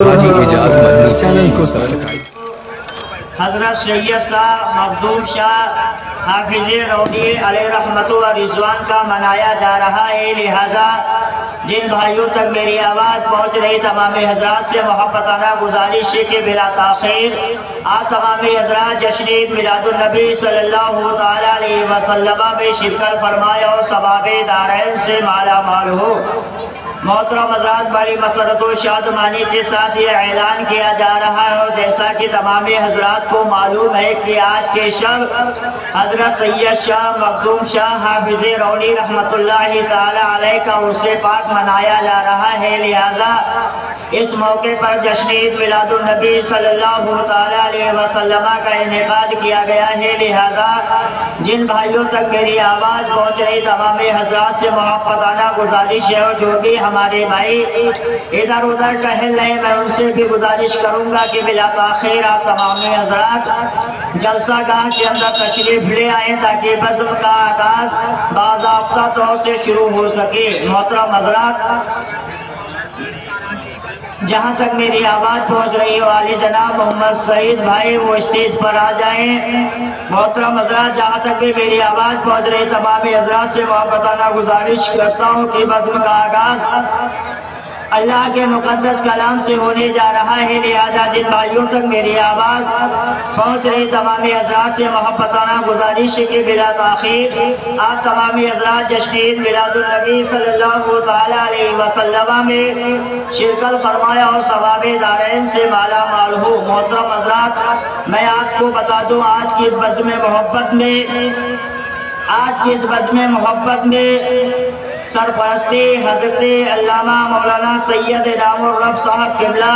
حاجی اعجاز مدنی channel کو subscribe حضرت سید صاحب مخدوم شاہ حافظ رونی علیہ رحمت و رضوان کا منایا جا رہا ہے، لہذا جن بھائیوں تک میری آواز پہنچ رہی تمام حضرات سے محبتانہ گزارش ہے کہ بلا تاخیر آپ تمام حضرات جشن عید میلاد النبی صلی اللہ تعالیٰ علیہ وسلم میں شرکت فرمائے اور ثواب دارین سے مالا مال ہو۔ محترم حضرات، بڑی مسرت و شادمانی کے ساتھ یہ اعلان کیا جا رہا ہے، اور جیسا کہ تمام حضرات کو معلوم ہے کہ آج کے شب حضرت سید شاہ مخدوم شاہ حافظ رونی رحمت اللہ تعالی علیہ کا عرس پاک منایا جا رہا ہے، لہذا اس موقع پر جشن عید میلاد النبی صلی اللہ تعالی علیہ وسلم کا انعقاد کیا گیا ہے، لہذا جن بھائیوں تک میری آواز پہنچ رہی تمام حضرات سے محبتانہ گزارش ہے، اور جو بھی ہمارے بھائی ادھر ادھر ٹہل رہے میں ان سے بھی گزارش کروں گا کہ بلا تاخیر آپ تمام حضرات جلسہ گاہ کے اندر تشریف لے آئیں تاکہ بزم کا آغاز باضابطہ طور سے شروع ہو سکے۔ محترم حضرات، جہاں تک میری آواز پہنچ رہی ہو علی جناب محمد سعید بھائی وہ اسٹیج پر آ جائیں۔ محترم حضرات، جہاں تک بھی میری آواز پہنچ رہی تمام حضرات سے محبتانہ گزارش کرتا ہوں کہ بزم کا آغاز اللہ کے مقدس کلام سے ہونے جا رہا ہے، لہذا جن بھائیوں تک میری آواز پہنچ رہی تمام حضرات سے محبتانہ گزارش ہے کہ بلا تاخیر آپ تمام حضرات جشن عید میلاد النبی صلی اللہ تعالی علیہ وسلم میں شرکت فرمایا اور ثواب دارین سے مالا مال ہو۔ محترم حضرات، میں آپ کو بتا دوں آج کی اس بزم محبت میں سرپرستی حضرت علامہ مولانا سید نام الرب صاحب قبلہ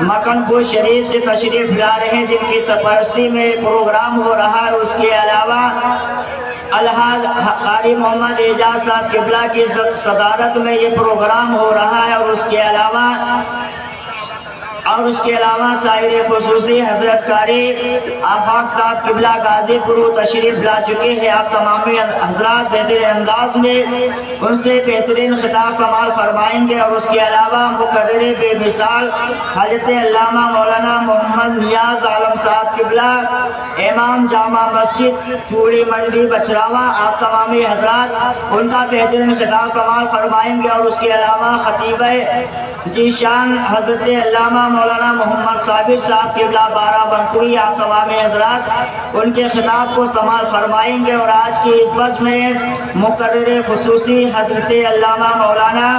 مکن پور شریف سے تشریف لا رہے ہیں، جن کی سرپرستی میں پروگرام ہو رہا ہے۔ اس کے علاوہ الحاج قاری محمد اعجاز صاحب قبلہ کی صدارت میں یہ پروگرام ہو رہا ہے، اور اس کے علاوہ سائر خصوصی حضرت قاری آفاق صاحب قبلہ غازی پور تشریف لا چکے ہیں۔ آپ تمام حضرات بہترین انداز میں ان سے بہترین خطاب سماعت فرمائیں گے، اور اس کے علاوہ مقرر بے مثال حضرت علامہ مولانا محمد نیاز عالم صاحب قبلہ امام جامع مسجد چوڑی منڈی بچراوا، آپ تمام حضرات ان کا بہترین خطاب سماعت فرمائیں گے، اور اس کے علاوہ خطیب جی شان حضرت علامہ مولانا محمد صابر صاحب قبلہ بارہ بنکوئی، آپ تمام حضرات ان کے خطاب کو سماعت فرمائیں گے۔ اور آج کی اس بس میں مقرر خصوصی حضرت علامہ مولانا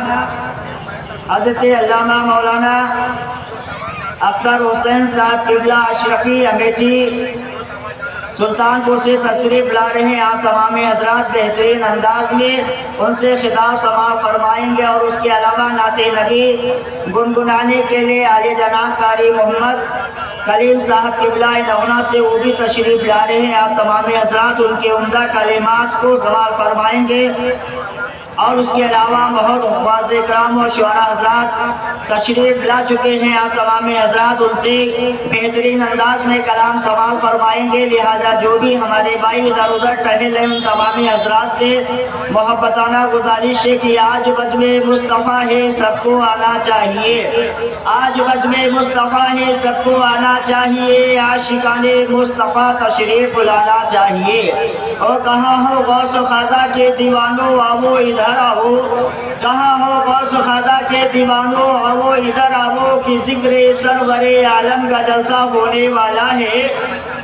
اختر حسین صاحب قبلہ اشرفی امیٹھی سلطان پور سے تشریف لا رہے ہیں۔ آپ تمام حضرات بہترین انداز میں ان سے خطاب سماعت فرمائیں گے، اور اس کے علاوہ نعت نبی گنگنانے کے لیے علی جناب قاری محمد کلیم صاحب قبلہ نونا سے وہ بھی تشریف لا رہے ہیں۔ آپ تمام حضرات ان کے عمدہ کلمات کو سماعت فرمائیں گے، اور اس کے علاوہ بہت حفاظ کرام اور شعراء حضرات تشریف لا چکے ہیں۔ آپ تمام حضرات ان سے بہترین انداز میں کلام سماعت فرمائیں گے، لہذا جو بھی ہمارے بھائی ادھر ادھر ٹہل ہیں ان تمام حضرات سے محبتانہ گزارش ہے کہ آج بزم مصطفیٰ ہے سب کو آنا چاہیے، آج بزم مصطفیٰ ہے سب کو آنا چاہیے، عاشقان مصطفیٰ تشریف لانا چاہیے۔ اور کہاں ہو غوث خواجہ کے دیوانوں آؤ ادھر آؤ، کہاں ہو غوث خواجہ کے دیوانوں آؤ ادھر آؤ، کہ ذکر سرور عالم کا جلسہ ہونے والا ہے۔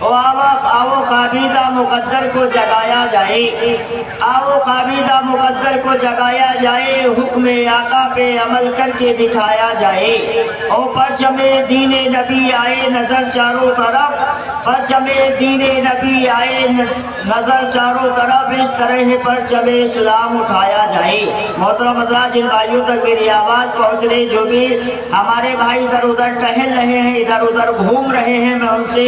آؤ خوابیدہ مقدر کو جگایا جائے، آؤ خوابیدہ مقدر کو جگایا جائے، حکم آقا پہ عمل کر کے دکھایا جائے۔ اور پرچم دین نبی آئے نظر چاروں طرف، پرچم دین نبی آئے نظر چاروں طرف، اس طرح پرچم اسلام اٹھایا جائے۔ محترم حضرات، جن بھائیوں تک میری آواز پہنچ رہی، جو بھی ہمارے بھائی ادھر ادھر ٹہل رہے ہیں ادھر ادھر گھوم رہے ہیں، میں ان سے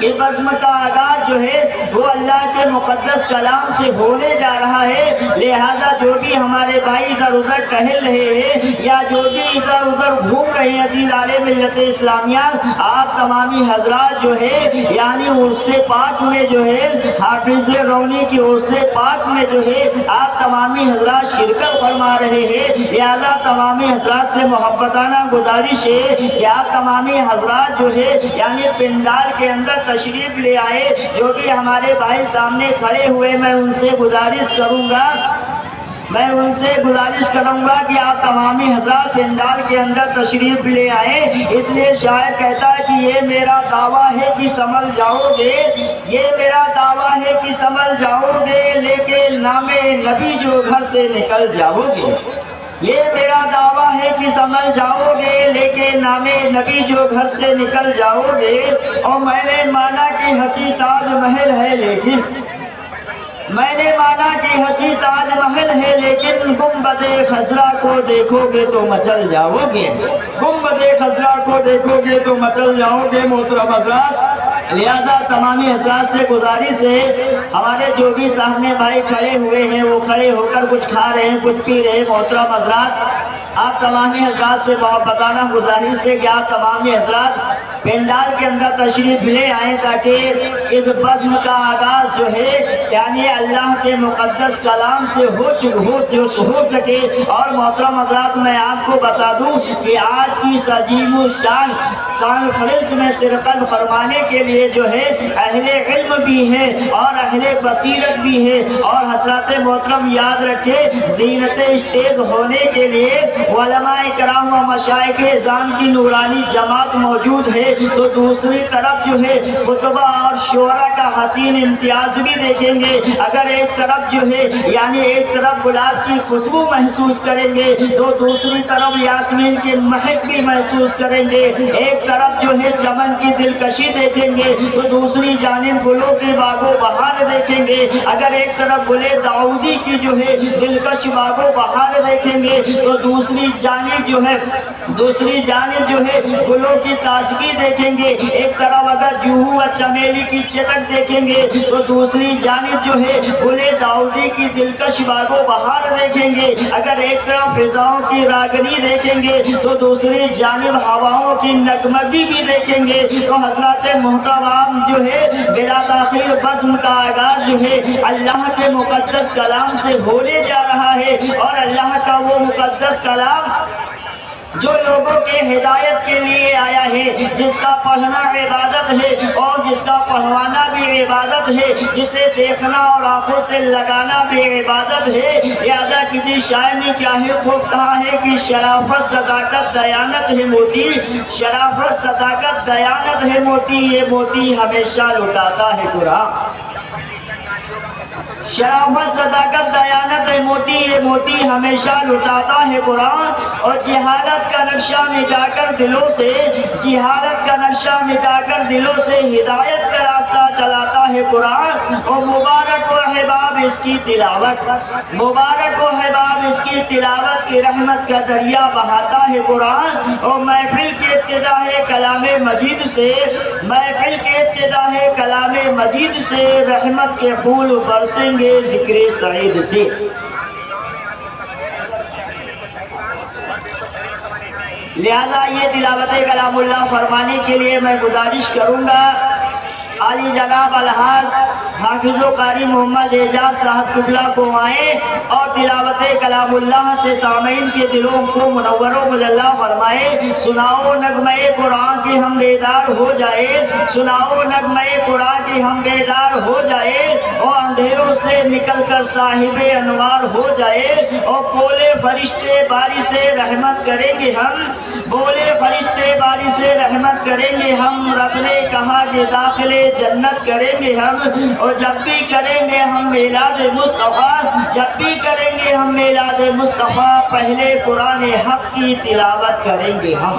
کہ بزم کا آغاز جو ہے وہ اللہ کے مقدس کلام سے ہونے جا رہا ہے، لہذا جو بھی ہمارے بھائی ادھر ادھر ٹہل رہے ہیں یا جو بھی ادھر ادھر گھوم رہے ہیں عزیز عالم ملت اسلامیہ، آپ تمامی حضرات جو ہے یعنی عرس پاک میں جو ہے حافظ رونی کی عرس پاک میں جو ہے آپ تمامی حضرات شرکت فرما رہے ہیں، لہذا تمامی حضرات سے محبتانہ گزارش ہے کہ آپ تمامی حضرات جو ہے یعنی پنڈال کے اندر تشریف لے آئے۔ جو بھی ہمارے بھائی سامنے کھڑے ہوئے میں ان سے گزارش کروں گا کہ آپ تمامی حضرات پنڈال کے اندر تشریف لے آئے۔ اس لیے شاعر کہتا ہے کہ یہ میرا دعویٰ ہے کہ سنبھل جاؤ گے، یہ میرا دعویٰ ہے کہ سنبھل جاؤ گے، لیکن نام نبی جو گھر سے نکل جاؤ گے۔ یہ میرا دعویٰ ہے کہ سمجھ جاؤ گے، لیکن نام نبی جو گھر سے نکل جاؤ گے۔ اور میں نے مانا کہ ہنسی تاج محل ہے لیکن گنبد خضرا کو دیکھو گے تو مچل جاؤ گے، گنبد خضرا کو دیکھو گے تو مچل جاؤ گے محترم حضرات۔ لہذا تمامی حضرات سے گزارش ہے، ہمارے جو بھی سامنے بھائی کھڑے ہوئے ہیں وہ کھڑے ہو کر کچھ کھا رہے ہیں کچھ پی رہے ہیں، محترم حضرات آپ تمامی حضرات سے محبتانہ گزارش ہے کہ آپ تمامی حضرات پنڈال کے اندر تشریف لے آئیں تاکہ اس بزم کا آغاز جو ہے یعنی اللہ کے مقدس کلام سے ہو سکے۔ اور محترم حضرات میں آپ کو بتا دوں کہ آج کی اس عظیم الشان کانفرنس میں شرکت فرمانے کے لیے جو ہے اہل علم بھی ہے اور اہل بصیرت بھی ہے، اور حضرات محترم یاد رکھے زینت اسٹیج ہونے کے لیے علماء کرام و مشائخ اعظام کی نورانی جماعت موجود ہے، تو دوسری طرف جو ہے خطبہ اور شعراء کا حسین امتیاز بھی دیکھیں گے۔ اگر ایک طرف جو ہے یعنی ایک طرف گلاب کی خوشبو محسوس کریں گے تو دوسری طرف یاسمین کی مہک بھی محسوس کریں گے، ایک طرف جو ہے چمن کی دلکشی دیکھیں گے تو دوسری جانب گلوں کی باغ و بہار دیکھیں گے، اگر ایک طرف گلے داؤدی کی جو ہے دلکش باغ و بہار دیکھیں گے تو دوسری جانب جو ہے گلوں کی تازگی دیکھیں گے، ایک طرف اگر جوہو و چمیلی کی چٹک دیکھیں گے تو دوسری جانب جو ہے گلے داؤدی کی دلکش باغ و بہار دیکھیں گے، اگر ایک طرف فضاؤں کی راگنی دیکھیں گے تو دوسری جانب ہواؤں کی نغمگی بھی دیکھیں گے۔ تو حضرات محترم جو ہے بلا تاخیر بزم کا آغاز جو ہے اللہ کے مقدس کلام سے ہونے جا رہا ہے، اور اللہ کا وہ مقدس کلام جو لوگوں کے ہدایت کے لیے آیا ہے، جس کا پڑھنا عبادت ہے اور جس کا پڑھوانا بھی عبادت ہے، جسے دیکھنا اور آنکھوں سے لگانا بھی عبادت ہے۔ لہذا کسی شاعر نے کیا ہے خوب کہا ہے کہ شرافت صداقت دیانت ہے موتی، شرافت صداقت دیانت ہے موتی، یہ موتی ہمیشہ لٹاتا ہے قرآن۔ شرافت صداقت دیانت ہے موتی، یہ موتی ہمیشہ لٹاتا ہے قرآن، اور جہالت کا نقشہ مٹا کر دلوں سے ہدایت کا راستہ چلاتا ہے قرآن۔ اور مبارک و احباب اس کی تلاوت کی رحمت کا دریا بہاتا ہے قرآن۔ اور محفل کے ابتدا ہے کلام مجید سے رحمت کے پھول برسیں گے ذکر سعید سے۔ لہذا یہ تلاوت کلام اللہ فرمانے کے لیے میں گزارش کروں گا عالی جناب الحاج حافظ و قاری محمد اعجاز صاحب قبلہ کو آئیں اور تلاوت کلام اللہ سے سامعین کے دلوں کو منور و مجلہ فرمائے۔ سناؤ نغمہ قرآن کی ہم بیدار ہو جائے، سناؤ نغمہ قرآن کی ہم بیدار ہو جائے، اور اندھیروں سے نکل کر صاحب انوار ہو جائے۔ اور بولے فرشتے باری سے رحمت کریں گے ہم، رب نے کہا کہ داخلے جنت کریں گے ہم۔ اور جب بھی کریں گے ہم میلاد مصطفیٰ، پہلے قرآن حق کی تلاوت کریں گے ہم۔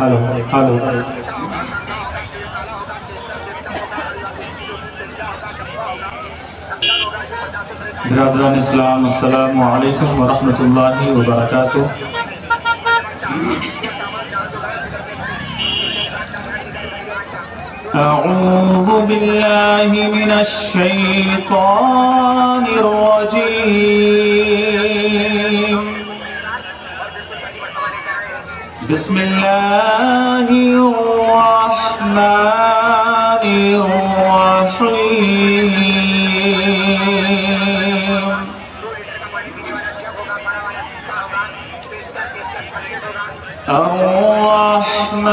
ہلو ہلو برادران اسلام، السلام علیکم ورحمۃ اللہ وبرکاتہ۔ اعوذ باللہ من الشیطان الرجیم، بسم اللہ الرحمن الرحیم۔ الرحمن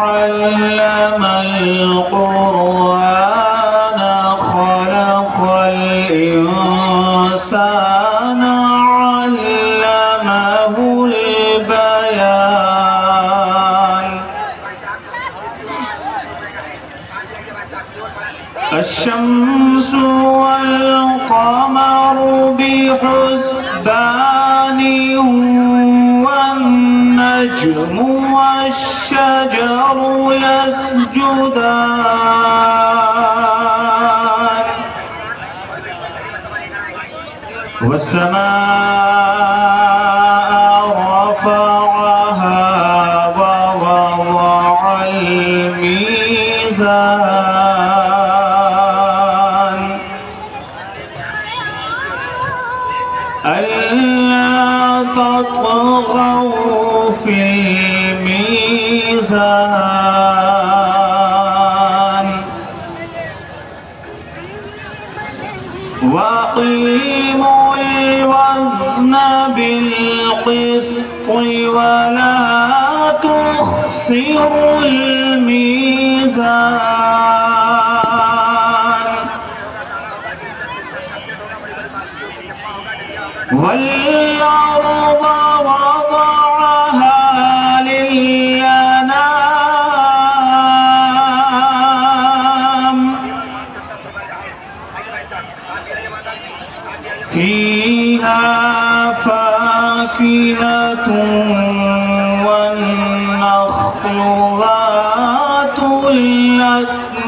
علم القرآن خلق الإنسان علمه البيان۔ الشمس والقمر بحسبان والنجم والشجر يسجدان، والسماء رفعها ووضع الميزان، ألا تطغوا في الميزان، وأقيموا الوزن بالقسط ولا تخسروا الميزان، والأرض وضعها للأنام، فيها فاكهة والنخل ذات الأكمام،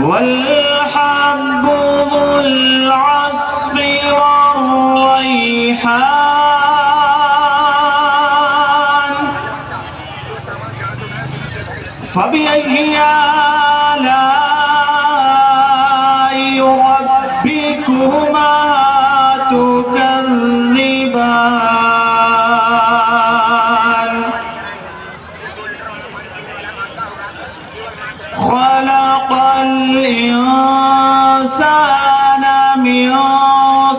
والحب ذو العصف والريحان، فبأي آلاء ربكما تكذبان؟ خلق الإنسان من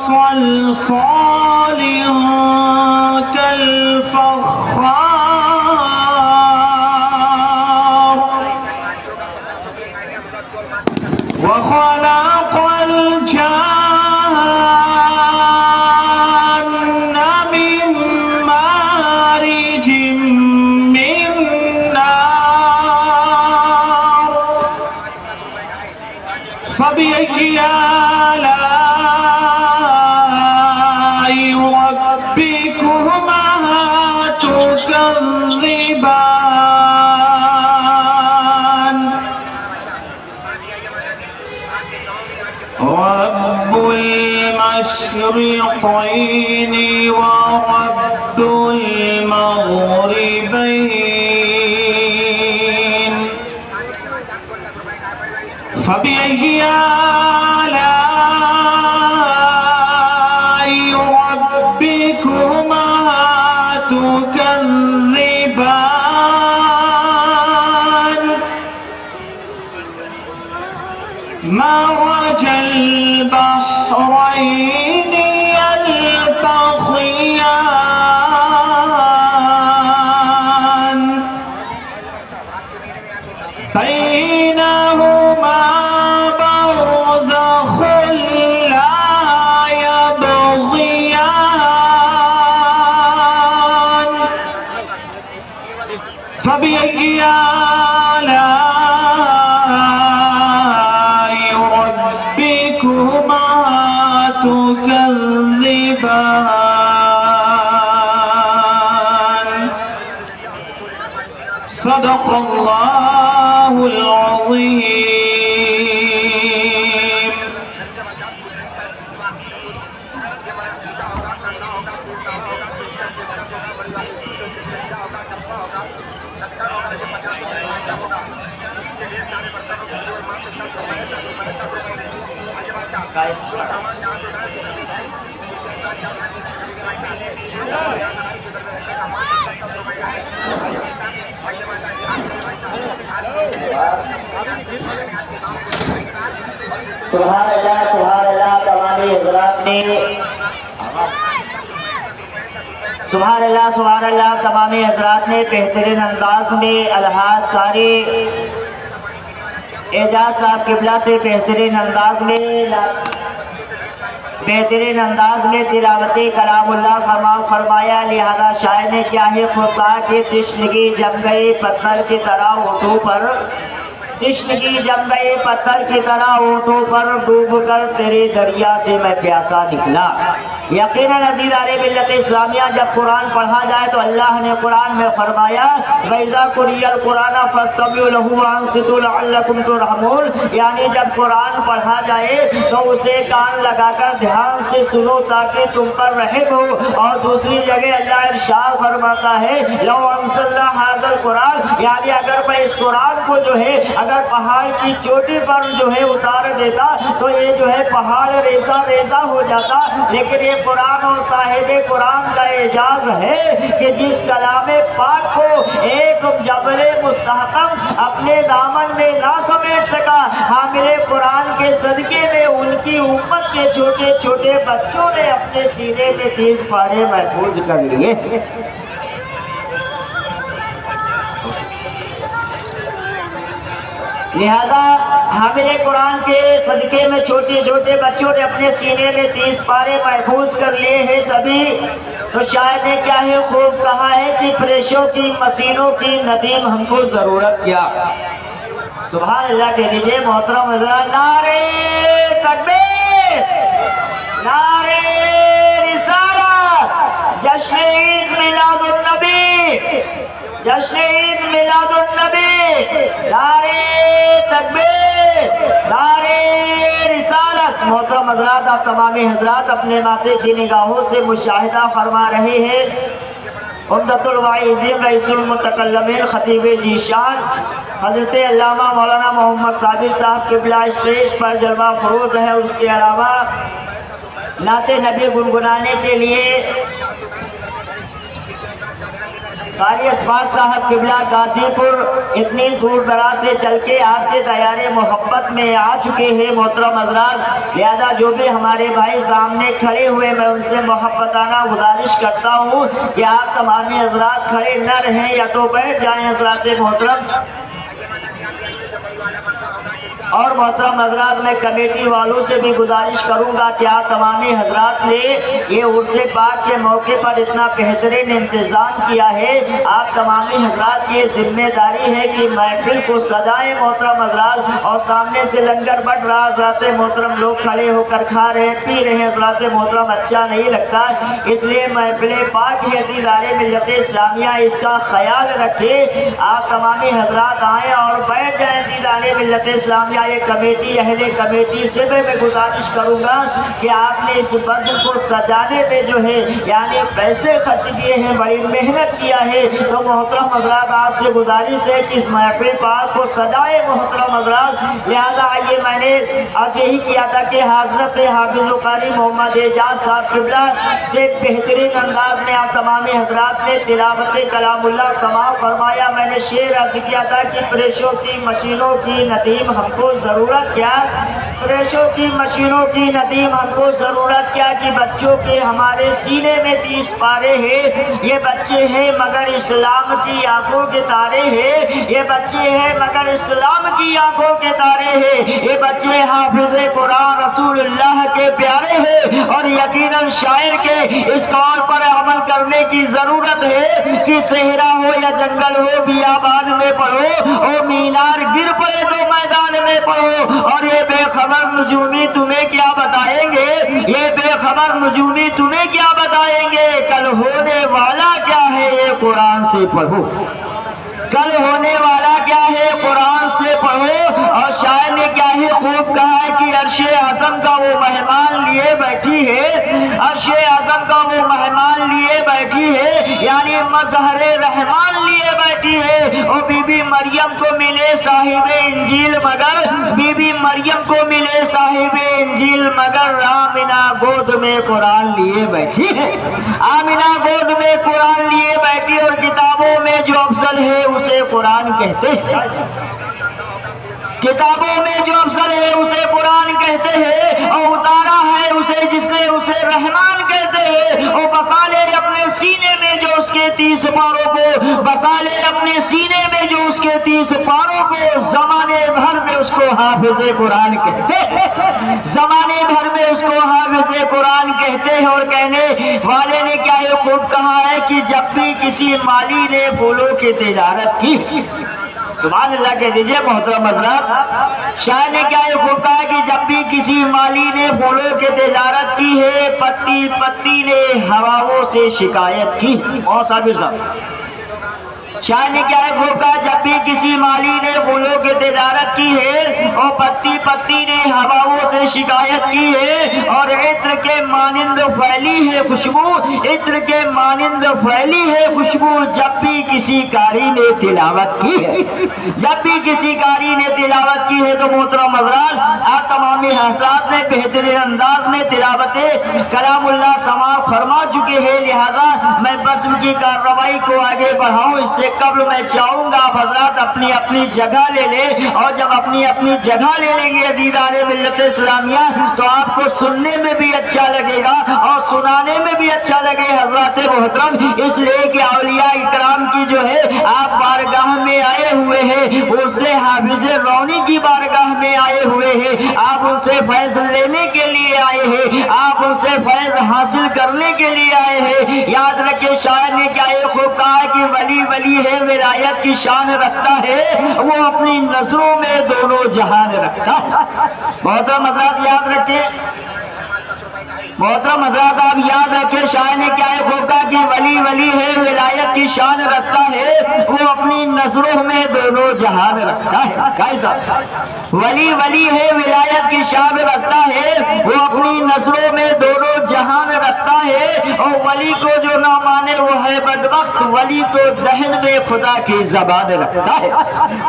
صلصال كالفخار، وخلق الجان من مارج من نار، فبأي آلاء ربكما تكذبان؟ رب المشرقين ورب المغربين، فبأي آلاء ربكما تكذبان؟ مرج البحرين يلتقيان، بينهما برزخ لا يبغيان، فبأي آلاء ربكما تكذبان؟ صدق اللہ العظیم. سبحان اللہ تمام حضرات نے سبحان اللہ تمام حضرات نے بہترین انداز میں الحاج قاری اعجاز صاحب قبلہ سے بہترین انداز میں تلاوت کلام اللہ فرمایا. لہذا شاعر نے کیا ہے خود کہا کہ تشنگی جم گئی پتھر کی طرح ہونٹوں پر، تشنگی جم گئی پتھر کی طرح ہونٹوں پر، ڈوب کر تیرے دریا سے میں پیاسا نکلا. یقیناً عزیزان ملت اسلامیہ جب قرآن پڑھا جائے تو اللہ نے قرآن میں فرمایا وَإِذَا قُرِئَ الْقُرْآنَ فَاسْتَمِعُوا لَهُ وَأَنصِتُوا لَعَلَّكُمْ تُرْحَمُونَ. یعنی جب قرآن پڑھا جائے تو اسے کان لگا کر دھیان سے سنو تاکہ تم پر رحم ہو. اور دوسری جگہ اللہ ارشاد فرماتا ہے لَوْ أَنزَلْنَا هَذَا الْقُرْآنَ، یعنی اگر میں اس قرآن کو جو ہے اگر پہاڑ کی چوٹی پر جو ہے اتار دیتا تو یہ جو ہے پہاڑ ریزہ ریزہ ہو جاتا. لیکن یہ قرآن اور صاحب قرآن کا اعجاز ہے کہ جس کلام پاک کو ایک جبر مستحکم اپنے دامن میں نہ سمیٹ سکا، حامل قرآن کے صدقے میں ان کی امت کے چھوٹے چھوٹے بچوں نے اپنے سینے میں 30 پارے محفوظ کر لیے. لہذا حامل قرآن کے صدقے میں چھوٹے چھوٹے بچوں نے اپنے سینے میں 30 پارے محفوظ کر لیے ہیں. تبھی تو شاید نے کیا ہے خوب کہا ہے کہ فریشوں کی مسینوں کی ندیم ہم کو ضرورت کیا. سبحان اللہ کہہ دیجئے محترم حضرات. نعرہ تکبیر، نعرہ رسالت، جشن عید میلاد النبی، جشن عید میلاد النبی، نعرہ تکبیر، نعرہ رسالت. محترم حضرات آپ تمام حضرات اپنے ماتھے کی نگاہوں سے مشاہدہ فرما رہے ہیں عمدۃ الواعظین رئیس المتکلمین خطیب ذیشان حضرت علامہ مولانا محمد صابر صاحب قبلہ اسٹیج پر جلوہ فروز ہے. اس کے علاوہ نعت نبی گنگنانے کے لیے قاری اسفار صاحب قبلہ غازی پور اتنی دور دراز سے چل کے آپ کے دیار محبت میں آ چکے ہیں محترم حضرات. لہذا جو بھی ہمارے بھائی سامنے کھڑے ہوئے میں ان سے محبتانہ گزارش کرتا ہوں کہ آپ تمام حضرات کھڑے نہ رہیں یا تو بیٹھ جائیں حضرات محترم. اور محترم حضرات میں کمیٹی والوں سے بھی گزارش کروں گا کہ آپ تمامی حضرات نے یہ عرس پاک کے موقع پر اتنا بہترین انتظام کیا ہے. آپ تمامی حضرات کی یہ ذمہ داری ہے کہ محفل کو سجائیں محترم حضرات. اور سامنے سے لنگر بڑھ رہا حضرات محترم لوگ کھڑے ہو کر کھا رہے ہیں پی رہے ہیں حضرات محترم اچھا نہیں لگتا. اس لیے محفل پاک کی عزیزان ملت اسلامیہ اس کا خیال رکھے. آپ تمامی حضرات آئیں اور بیٹھ جائیں عزیزان ملت اسلامیہ. یہ کمیٹی اہل کمیٹی سے بھی میں گزارش کروں گا کہ آپ نے اس بدر کو سجانے میں جو ہے یعنی پیسے خرچ کیے ہیں، بڑی محنت کیا ہے. تو محترم حضرات آپ سے گزارش ہے کہ اس محفل پاک کو سجائے محترم حضرات. لہذا آئیے میں نے آج یہی کیا تھا کہ حضرت حافظ قاری محمد اعجاز صاحب قبلہ سے بہترین انداز میں آپ تمام حضرات نے تلاوت کلام اللہ سماع فرمایا. میں نے شعر عرض کیا تھا کہ فریشوں کی مشینوں کی ندیم ہم کو ضرورت کیا، فریشوں کی مشینوں کی ندیم ہم کو ضرورت کیا کہ بچوں کے ہمارے سینے میں 30 پارے ہیں. یہ بچے ہیں مگر اسلام کی آنکھوں کے تارے ہیں، یہ بچے ہیں مگر اسلام کی آنکھوں کے تارے ہیں. یہ بچے حافظ قرآن رسول اللہ کے پیارے ہیں. اور یقیناً شاعر کے اس قول پر عمل کرنے کی ضرورت ہے کہ صحرا ہو یا جنگل ہو بیابان میں پڑھو، او مینار گر پڑے تو میدان میں پڑھو. اور یہ بے خبر نجومی تمہیں کیا بتائیں گے، یہ بے خبر نجومی تمہیں کیا بتائیں گے، کل ہونے والا کیا ہے یہ قرآن سے پڑھو. کل ہونے والا کیا ہے قرآن سے پڑھو، اور شاعر نے کیا ہے خوب کہا ہے کہ عرش اعظم کا وہ مہمان لیے بیٹھی ہے، عرش اعظم کا وہ مہمان لیے بیٹھی ہے، یعنی مظہر رحمان لیے بیٹھی ہے۔ اور بی بی مریم کو ملے صاحب انجیل مگر، بی بی مریم کو ملے صاحب انجیل مگر آمنہ گود میں قرآن لیے بیٹھی ہے، آمنہ گود میں قرآن لیے بیٹھی، اور کتابوں میں جو افضل ہے اسے قرآن کہتے ہیں، کتابوں میں جو افضل ہے اسے قرآن کہتے ہیں، اور اتارا ہے اسے جس نے اسے رحمان کہتے ہیں، اور بسا لے اپنے سینے میں جو اس کے 30 پاروں کو، بسا لے اپنے سینے میں جو اس کے 30 پاروں کو، زمانے بھر میں اس کو حافظ قرآن کہتے ہیں، زمانے بھر میں اس کو حافظ قرآن کہتے ہیں۔ اور کہنے والے نے کیا یہ خوب کہا ہے کہ جب بھی کسی مالی نے پھولوں کی تجارت کی، سبحان اللہ کہہ دیجئے محترم حضرات، شاعر نے کیا یہ خوب کہا کہ جب بھی کسی مالی نے پھولوں کی تجارت کی ہے، پتی پتی نے ہواؤں سے شکایت کی، اور صابر صاحب شاعر نے کیا ہے خوب کہا جب بھی کسی مالی نے پھولوں کی تجارت کی ہے، اور پتی پتی نے ہواؤں سے شکایت کی ہے، اور عطر کے مانند پھیلی ہے خوشبو، عطر کے مانند پھیلی ہے خوشبو، جب بھی کسی قاری نے تلاوت کی ہے، جب بھی کسی قاری نے تلاوت کی ہے۔ تو محترم حضرات، آپ تمام حضرات نے بہترین انداز میں تلاوت کلام اللہ سماعت فرما چکے ہیں، لہذا میں بزم کی کارروائی کو آگے بڑھاؤں اس سے قبل میں چاہوں گا آپ حضرات اپنی اپنی جگہ لے لیں، اور جب اپنی اپنی جگہ لے لیں گے عزیزان ملت اسلامیہ تو آپ کو سننے میں بھی اچھا لگے گا اور سنانے میں بھی اچھا لگے حضرات محترم، اس لیے کہ اولیاء اکرام کی جو ہے آپ بارگاہ میں آئے ہوئے ہیں، اس سے حافظ رونی کی بارگاہ میں آئے ہوئے ہیں، آپ ان سے فیض لینے کے لیے آئے ہیں، آپ ان سے فیض حاصل کرنے کے لیے آئے ہیں۔ یاد رکھیں شاعر نے کیا یہ خوب کہا ہے کہ ولی ولی ہے ولایت کی شان رکھتا ہے، وہ اپنی نظروں میں دونوں جہان رکھتا ہے۔ محترم حضرات یاد رکھیں، محترم حضرات آپ یاد رکھیں شاعر نے کیا ہے خوب کہا کہ ولی ولی ہے ولایت کی شان رکھتا ہے، وہ اپنی نظروں میں دونوں جہان رکھتا ہے۔ کیسا ولی ولی ہے ولایت کی شان رکھتا ہے، وہ اپنی نظروں میں دونوں جہان رکھتا ہے، اور ولی کو جو نہ مانے وہ ہے بدبخت، ولی تو دہن میں خدا کی زبان رکھتا ہے،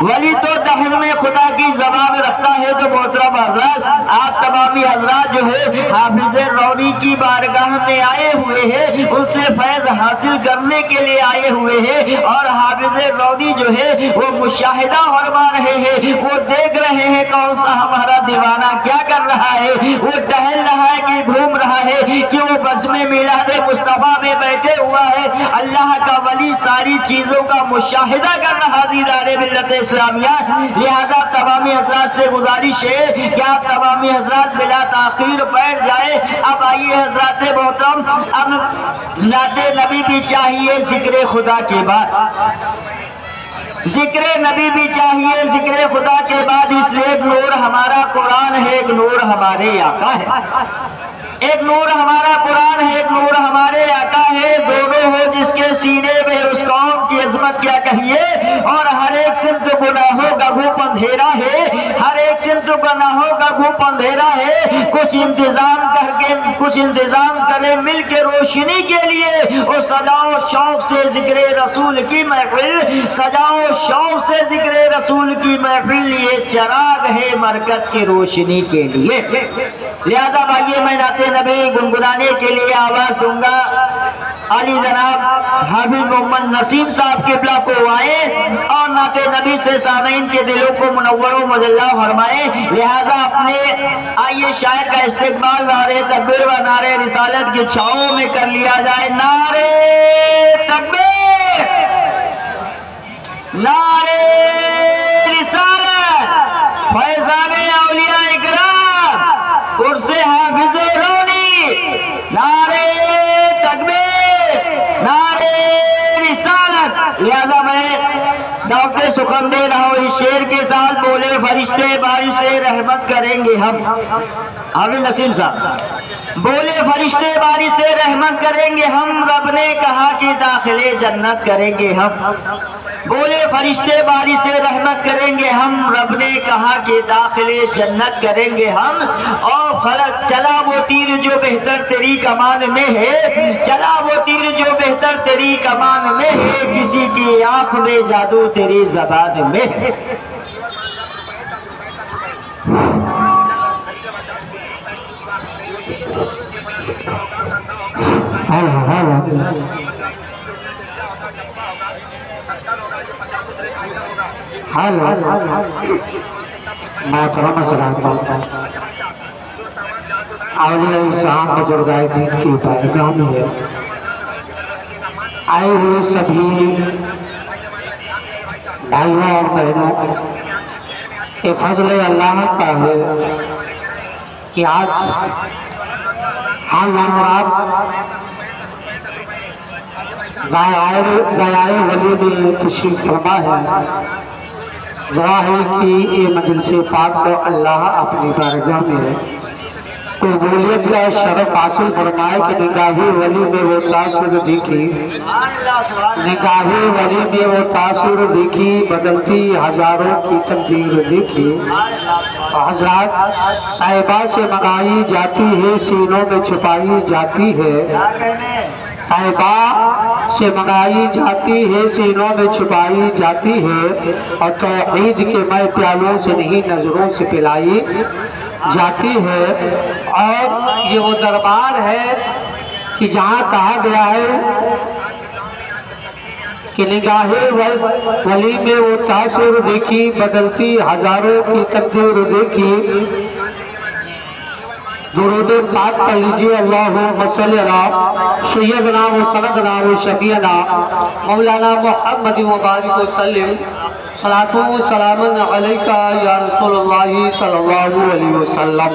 ولی تو دہن میں خدا کی زبان رکھتا ہے۔ تو محترم حضرات آپ تمامی حضرات جو ہے حافظ رونی کی بارگاہ میں آئے ہوئے ہیں، ان سے فیض حاصل کرنے کے لیے آئے ہوئے ہیں، اور حافظ رونی جو ہے وہ مشاہدہ فرما رہے ہیں، وہ دیکھ رہے ہیں کون سا ہمارا دیوانہ کیا کر رہا ہے، وہ ٹہل رہا ہے کہ گھوم رہا ہے کہ وہ بزم میلاد مصطفیٰ میں بیٹھے ہوا ہے۔ اللہ کا ولی ساری چیزوں کا مشاہدہ کر رہا دیدار ملت اسلامیہ، لہذا تمامی حضرات سے گزارش ہے کہ آپ تمامی حضرات بلا تاخیر بیٹھ جائے۔ اب آئیے حضرات محترم، اب نعت نبی بھی چاہیے ذکر خدا کے بعد، ذکر نبی بھی چاہیے ذکر خدا کے بعد، اس لیے ایک نور ہمارا قرآن ہے، ایک نور ہمارے آقا ہے، ایک نور ہمارا قرآن ہے، ایک نور ہمارے آقا ہے، دونوں ہو جس کے سینے میں اس قوم کی عظمت کیا کہیے، اور ہر ایک سمت گناہوں کا گھوپ اندھیرا ہے، ہر ایک سمت گناہوں کا گھوپ اندھیرا ہے، کچھ انتظام کرے مل کے روشنی کے لیے، اور سجاؤ شوق سے ذکر رسول کی محفل، سجاؤ شوق سے ذکر رسول کی محفل، یہ چراغ ہے مرکز کی روشنی کے لیے۔ لہذا بھائیے میں نعت نبی گنگنانے کے لیے آواز دوں گا، علی جناب حافظ محمد نسیم صاحب قبلہ کو آئے اور نعت نبی سے سامعین کے دلوں کو منور و مجلہ فرمائے۔ لہذا اپنے آئیے شاعر کا استقبال نعرے تکبیر و نعرے رسالت کی چھاؤں میں کر لیا جائے۔ نعرے تکبیر، نعرے رسالت، فیضان اولیاء اکرام، عرس حافظ رونی، نعرے تکبیر، نعرے رسالت۔ لہذا میں ڈاکٹر سخن دے رہا ہوں اس شعر کے ساتھ، بولے فرشتے بارش سے رحمت کریں گے ہم، حافظ نسیم صاحب بولے فرشتے بارش سے رحمت کریں گے ہم، رب نے کہا کہ داخلے جنت کریں گے ہم، بولے فرشتے بارش رحمت کریں گے ہم، رب نے کہا کہ داخلے جنت کریں گے ہم، اور فلک چلا وہ تیر جو بہتر تیری کمان میں ہے، چلا وہ تیر جو بہتر تیری کمان میں ہے، کسی کی آنکھ میں جادو تیری زبان میں ہے۔ محترم حضرات، اولیاء اسلام بزرگائے دین کی بارگاہ میں آئے ہوئے سبھی بھائیوں اور بہنوں، یہ فضل اللہ کا ہے کہ آج ہم غیار ولی میں تشریف فرما ہے۔ دعا ہے کہ یہ مجلس پاک کو اللہ اپنی بارگاہ میں قبولیت کا شرف حاصل فرمائے کہ نگاہی ولی میں وہ تاثر دیکھی، نگاہی ولی میں وہ تاثر دیکھی، بدلتی ہزاروں کی تقدیر دیکھی۔ حضرات، طیبہ سے منگائی جاتی ہے، سینوں میں چھپائی جاتی ہے، طیبہ سے منگائی جاتی ہے، سینوں میں چھپائی جاتی ہے، اور توحید کے مے پیالوں سے نہیں نظروں سے پلائی جاتی ہے۔ اور یہ وہ دربار ہے کہ جہاں کہا گیا ہے کہ نگاہ ولی میں وہ تاثر دیکھی، بدلتی ہزاروں کی تقدیر دیکھی۔ درود پاک پڑھ لیجیے، اللہم صلی علی سیدنا و سندنا و شفیعنا مولانا محمد مبارک وسلم، صلاۃ و سلام علیکہ یا رسول اللہ صلی اللہ علیہ وسلم۔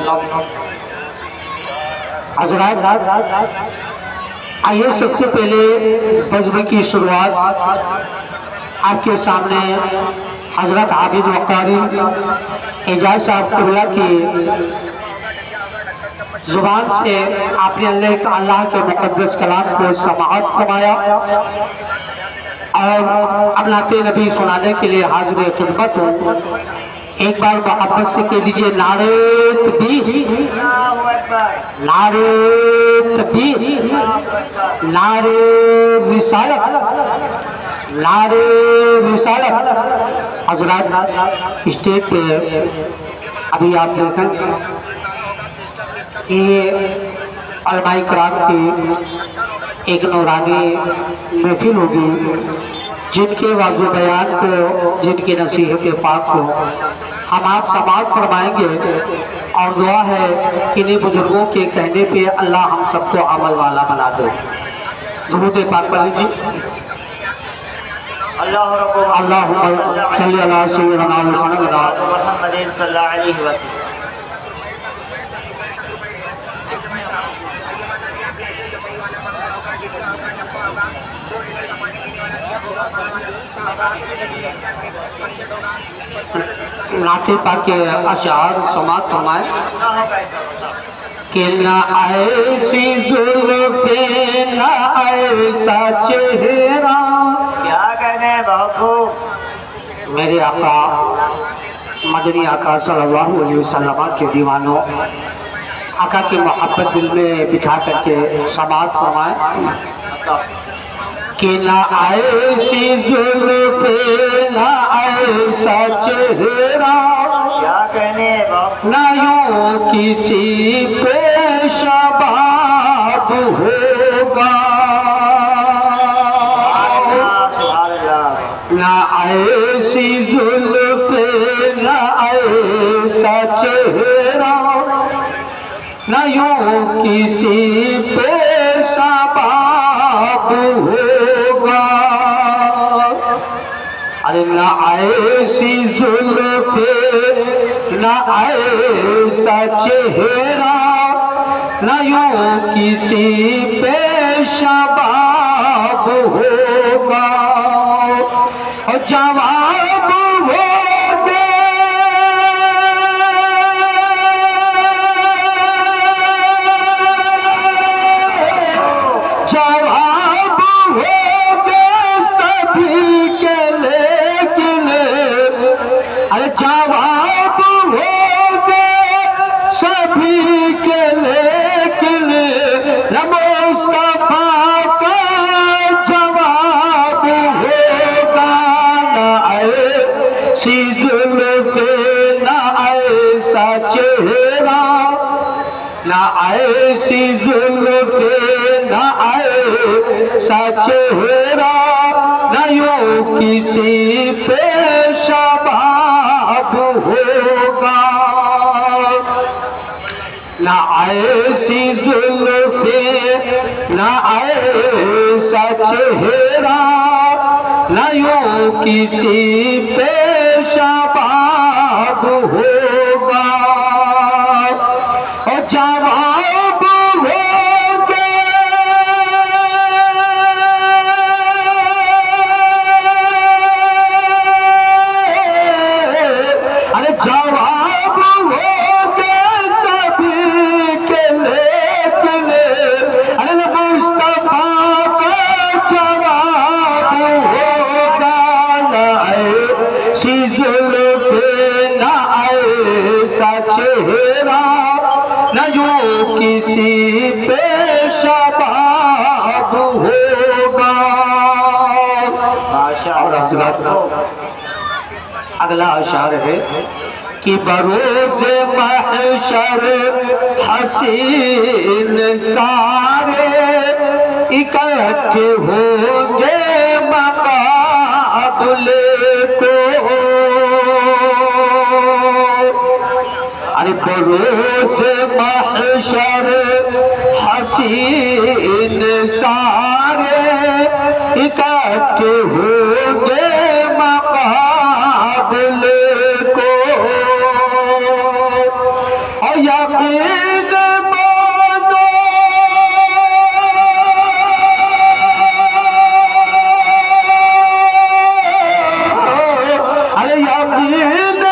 حضرات، آئیے سب سے پہلے بزم کی شروعات آپ کے سامنے حضرت حافظ وقاری اعجاز صاحب قبلہ کی زبان سے آپ نے اللہ کے مقدس کلام کو سماعت فرمایا، اور اب نعت نبی سنانے کے لیے حاضر خدمت ہوں۔ ایک بار محبت سے کہہ دیجئے، نعرہ تکبیر، نعرہ تکبیر، نعرہ رسالت، نعرہ رسالت۔ حضرات، اسٹیج پہ ابھی آپ دیکھیں گے کہ یہ علماء کرام کی ایک نورانی محفل ہوگی، جن کے واضح بیان کو، جن کی نصیحت پاک کو ہم آپ سماعت فرمائیں گے، اور دعا ہے کہ انہیں بزرگوں کے کہنے پہ اللہ ہم سب کو عمل والا بنا دے۔ درود پاک پڑھ لیجیے۔ اللہم صلی علی سیدنا محمد صلی اللہ علیہ وسلم۔ نعت پاک کے اشعار سماعت فرمائیں کہ نہ ایسی زلف، نہ ایسا چہرہ۔ کیا کہنے ہیں بہت خوب۔ میرے آقا مدنی آقا صلی اللہ علیہ وسلم کے دیوانوں، آقا کی محبت دل میں بٹھا کر کے سماعت فرمائیں کہ نہ ایسی زلف، نہ ایسا چہرہ، کیا کہنے ہیں بہت خوب۔ نہ یوں کسی پیش باب ہوگا، سبحان اللہ۔ نہ ایسی زلف، نہ ایسا چہرہ، نہ یوں کسی پیش باب ہوگا۔ ارے نہ ایسی زلف، نہ ایسا چہرہ، نہ یوں کسی پیش باب ہوگا، اور جواب ہوگا جواب ہوگا سبھی کے لیے ایسی زلف نہ ایسا چہرہ نہ یوں کسی پہ شباب ہوگا نہ ایسی زلف نہ ایسا چہرہ نہ یوں کسی پہ شباب ہوگا اور جواب ہوگے ارے جواب ہوگے سبھی کے لیکن ارے مصطفیٰ کا جواب ہوگا نہ ایسی زلف نہ ایسا چہرہ نہ یوں کسی پہ شباب ہوگا اور حضرات اگلا اشعار ہے کہ بروز محشر حسین سارے اکٹھے ہوں گے مقابلے کو ارے بروز محشر حسین سارے اکٹھے ہوں گے مقابلے کو اور یقین مانو ارے یقین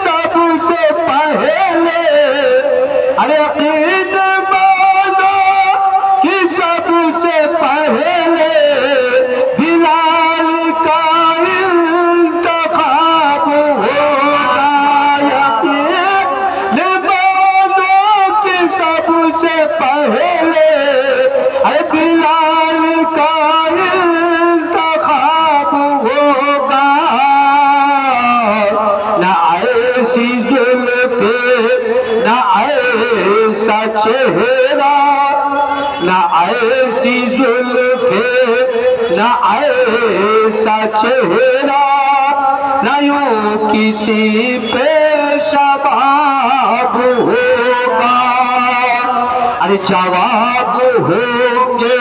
سب سے پہلے ارے عقید مانو کہ سب سے پہلے بلال کا انتخاب ہوگا یقین مانو کہ سب سے پہلے ارے بلال کا انتخاب ہوگا نہ ایسی زلف نہ ایسا چہرہ نہ ایسی زلف نہ ایسا چہرہ نہ یوں کسی پہ شباب ہوگا ارے جواب ہوں گے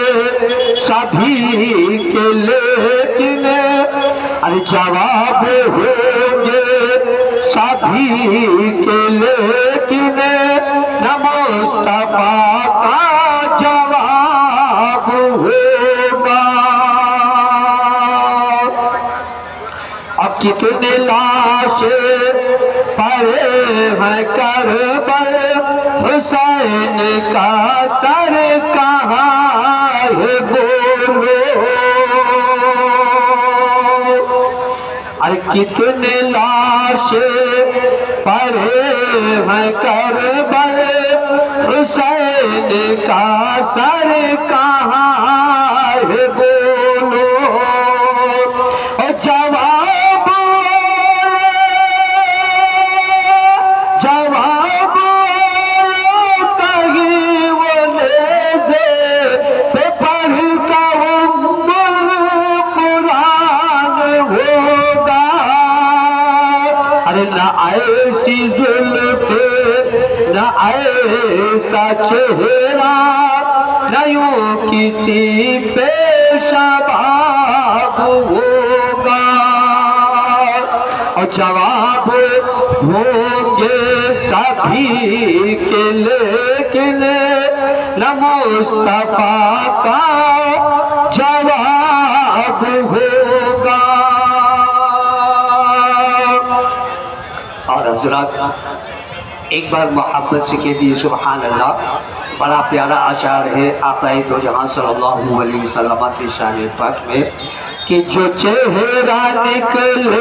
سبھی کے لیکن ارے جواب ہوں گے سبھی کے لیکن نہ مصطفیٰ کا جواب ہوگا اب کتنے لاشیں پڑے ہیں کربل حسین کا سر کہاں ہے بولو ارے کتنے لاشیں پڑے ہیں کربل حسین کا سر کہاں ہے بولو اور جواب کہیں وہ نیزے پہ پڑھ کا قرآن ہوگا ارے نہ ایسی زلف نہ ایسا چہرہ نہ یوں کسی پہ شباب ہوگا اور جواب ہوں گے سبھی کے لیکن نہ مصطفیٰ کا جواب ہوگا اور حضرات ایک بار محبت سے کہہ دیے سبحان اللہ بڑا پیارا اشعار ہے آقا دو جہاں صلی اللہ علیہ وسلم کی شان پاک میں کہ جو چہرہ نکلے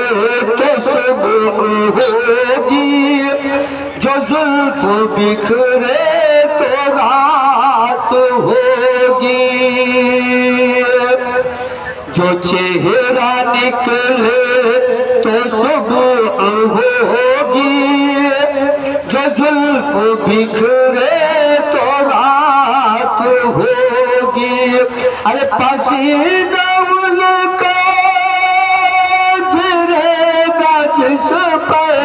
تو صبح ہوگی جو زلف بکھرے تو رات ہوگی جو چہرہ نکلے تو صبح ہوگی جو زلف بکھرے تو رات ہوگی ارے پسینہ ان کا گرے گا جس پر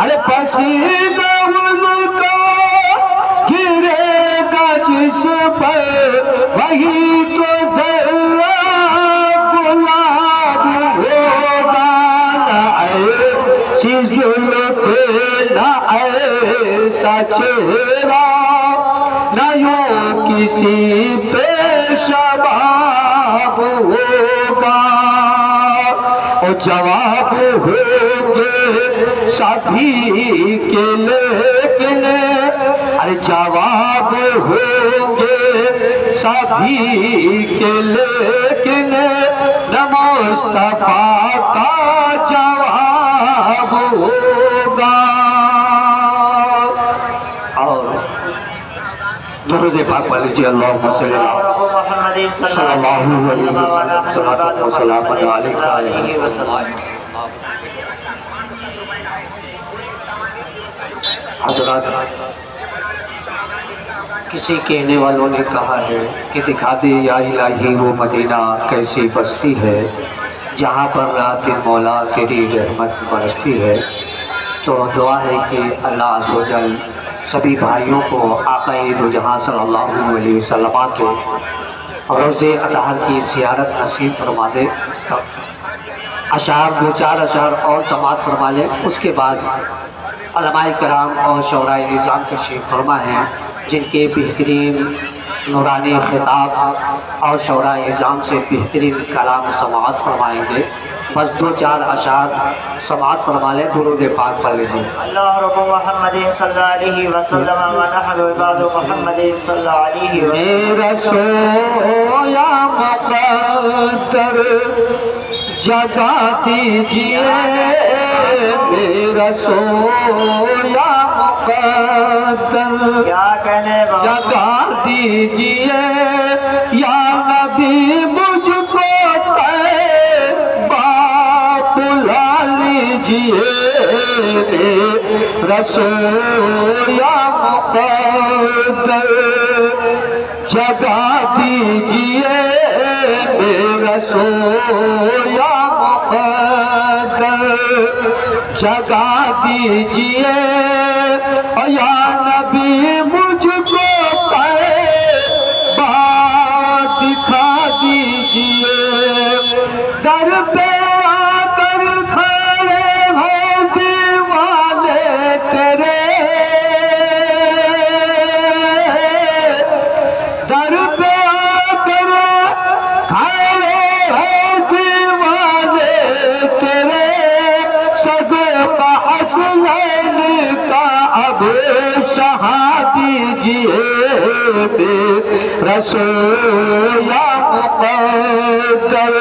ارے پسینہ ان کا گرے گا جس پر وہی تو ذرہ گلاب ہوگا نہ ایسی زلف نہ ایسا چہرہ نہ یوں کسی پہ شباب ہوگا اور جواب ہوگے سبھی کے لیکن ارے جواب ہوگے سبھی کے لیکن نہ مصطفیٰ کا جواب ہوگا اور درود پاک پڑھ لیجیے اللہم صلی اللہ علیہ وسلم حضرات کسی کہنے والوں نے کہا ہے کہ دکھا دے یا الہی وہ مدینہ کیسی بستی ہے جہاں پر رات دن مولا تیری رحمت برستی ہے. تو دعا ہے کہ اللہ عز و جل سبھی بھائیوں کو آقا دو جہاں صلی اللہ علیہ وسلم کے روضہ اطہر کی زیارت نصیب فرما دے. اشعار دو چار اشعار اور سماعت فرما لے. اس کے بعد علماء کرام اور شعراء نظام تشریف فرما ہیں جن کے بہترین نورانی خطاب اور شعراء نظام سے بہترین کلام سماعت فرمائیں گے. بس دو چار اشعار سماعت فرما لیں. درود پاک پڑھ لیجیے. اللہ رب محمد صلی اللہ علیہ وسلم ونحن عباد محمد صلی اللہ علیہ وسلم. میرا سویا مقدر جگا دیجئے میرا سویا مقدر کیا کہنے جگا دیجئے یا نبی مجھ کو بلا لیجئے میرا سویا مقدر جگا دیجئے میرا سویا مقدر جگا دیجئے یا نبی مجھ کو بات دکھا دیجئے. در پہ آ کر کھڑے ہو دیوانے تیرے در پہ آ کر کھڑے ہو دیوانے تیرے صدقہ حسنین کا اب شہا دیجئے رسولہ مقدر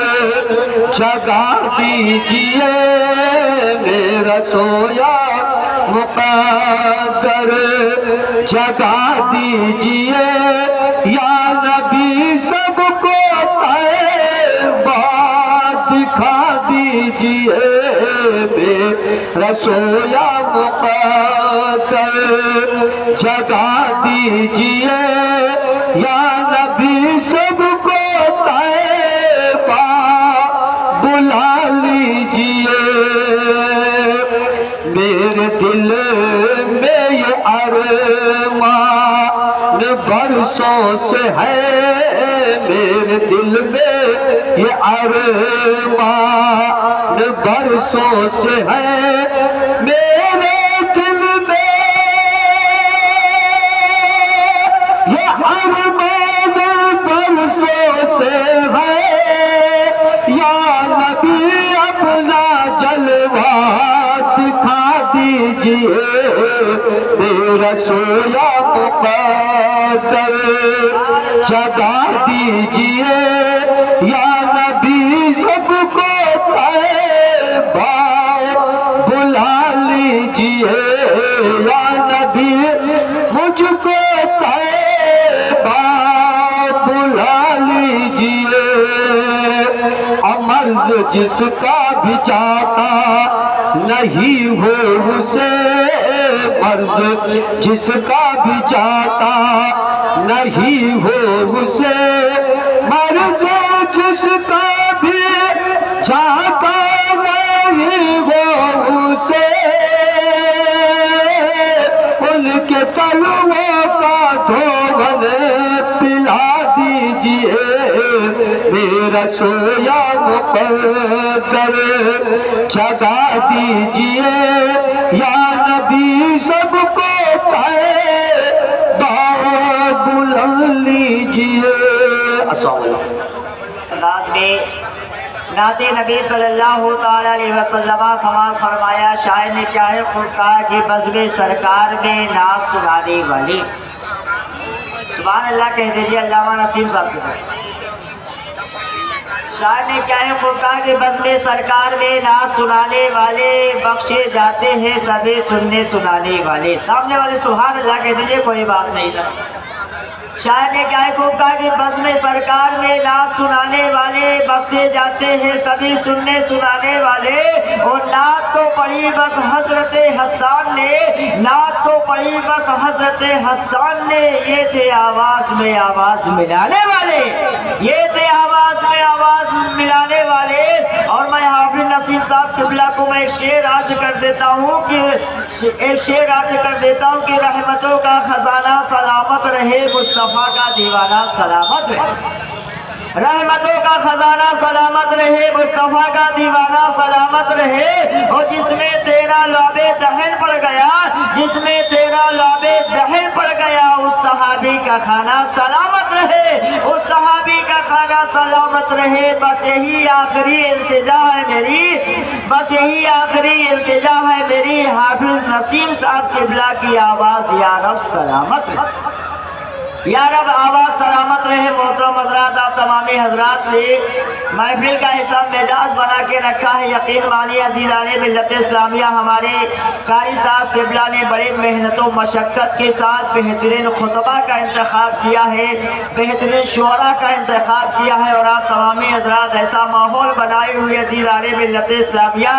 جگا دیجئے میرا سویا مقدر جگا دیجئے یا نبی سب کو بات دکھا دیجئے میرا سویا مقدر جگا دیجئے یا نبی سب کو بلا لیجئے. میرے دل میں یہ ارمان برسوں سے ہے میرے دل میں یہ ارمان برسوں سے ہے میرے دل میں یہ ارمان برسوں سے ہے یا نبی اپنا جلوہ دکھا دیجئے میرا سویا مقدر جگا دیجئے یا نبی سب کو بلا لیجئے یا نبی مجھ کو بلا لیجئے. مرض جس کا بھی جاتا نہیں ہو اسے مرض جس کا بھی جاتا نہیں ہو اسے مرض جس کا بھی جاتا نہیں ہو اسے ان کے تلووں کا دھون پلا دیجئے میرا سویا مقدر جگا دیجئے یا نبی سب کو کہے بلند لیجئے. السلام علیکم. رات میں نعت نبی صلی اللہ تعالی علیہ وسلم سماع فرمایا. شاعر نے کیا ہے خود کہا کہ بزم سرکار میں نعت سنانے والی. سبحان اللہ کہہ دیجیے علامہ نسیم صاحب کے پاس. شاعر نے کیا ہے خود کہا کہ بزم سرکار میں نعت سنانے والے بخشے جاتے ہیں سبھی سننے سنانے والے. سامنے والے سبحان اللہ کہہ دیجیے کوئی بات نہیں تھا. شاعر نے کیا ہے خوب کہا کہ بزم سرکار میں نعت سنانے والے بخشے جاتے ہیں سبھی سننے سنانے والے. اور نعت تو پڑھی بس حضرت حسان نے, نعت تو پڑھی بس حضرت حسان نے. یہ تھے آواز میں آواز ملانے والے, یہ تھے آواز میں آواز ملانے والے. اور میں حافظ نسیم صاحب قبلہ کو میں ایک شعر عرض کر دیتا ہوں کہ رحمتوں کا خزانہ سلامت رہے مصطفیٰ کا دیوانہ سلامت رہے. رحمتوں کا خزانہ سلامت رہے مصطفیٰ کا دیوانہ سلامت رہے. اور جس میں تیرا لعب دہن پڑ گیا, جس میں تیرا لعب دہن پڑ گیا, اس صحابی کا کھانا سلامت رہے, اس صحابی کا کھانا سلامت رہے. بس یہی آخری التجا ہے میری, بس یہی آخری التجا ہے میری. حافظ نسیم صاحب قبلہ کی آواز یا رب سلامت رہے, یا رب آواز سلامت رہے. محترم حضرات, آپ تمامی حضرات نے محفل کا حصہ مزاج بنا کے رکھا ہے. یقین مانیے عزیزان ملت اسلامیہ, ہمارے قاری صاحب قبلہ نے بڑے محنت و مشقت کے ساتھ بہترین خطبہ کا انتخاب کیا ہے, بہترین شعراء کا انتخاب کیا ہے. اور آپ تمامی حضرات ایسا ماحول بنائے ہوئے عزیزان ملت اسلامیہ.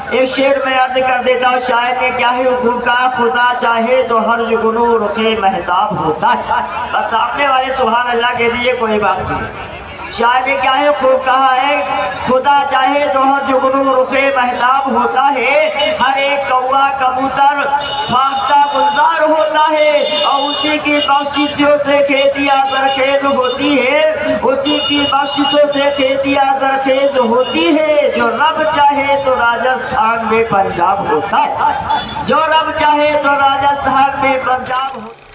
ایک شعر میں عرض کر دیتا ہوں. شاعر نے کیا ہے حکم کا خدا چاہے تو ہر جگنو رخ مہتاب ہوتا ہے. بس سامنے والے سبحان اللہ کہہ دیجیے کوئی بات نہیں. شاعر نے کیا ہے خوب کہا ہے خدا چاہے تو ہر جگنو رخ مہتاب ہوتا ہے. ہر ایک کوا کبوتر فاختہ گلزار ہوتا ہے, اور اسی کی بخششوں سے کھیتیاں زرخیز ہوتی ہے, اسی کی بخششوں سے کھیتیاں زرخیز ہوتی ہے. جو رب چاہے تو راجستھان میں پنجاب ہوتا ہے, جو رب چاہے تو راجستھان میں پنجاب ہوتا ہے.